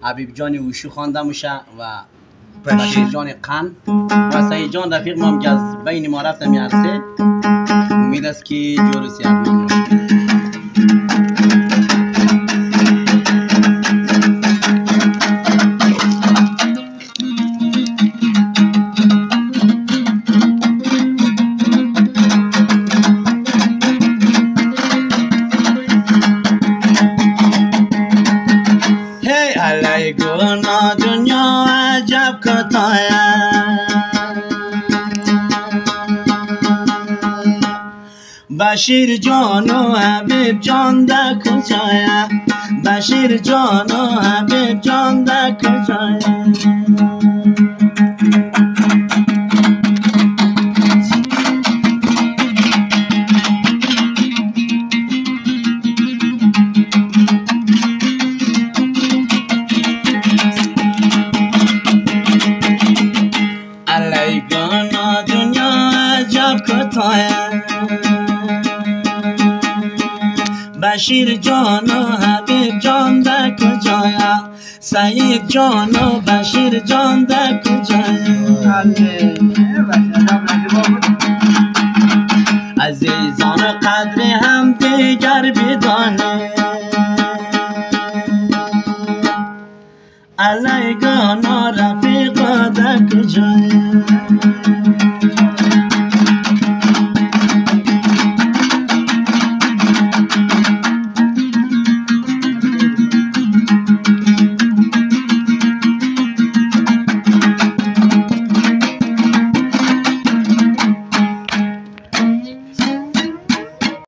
حبیب جان اوشی خوانده میشه و بشیر جان قند و سعید جان رفیق ما که از بین ما رفتم میرسه. امید است که جور سیرمند باشه. گنا دنیا عجب کتایا بشیر جان و حبیب جان در کجایا بشیر جان و حبیب جان در کجایا گنا دنیا عجب کتایا بشیر جان و حبیب جان در کجایا سعید جان و بشیر جان در کجایا عزیزان قدر هم دیگر بدانه علیگانا رفیقا در کجایا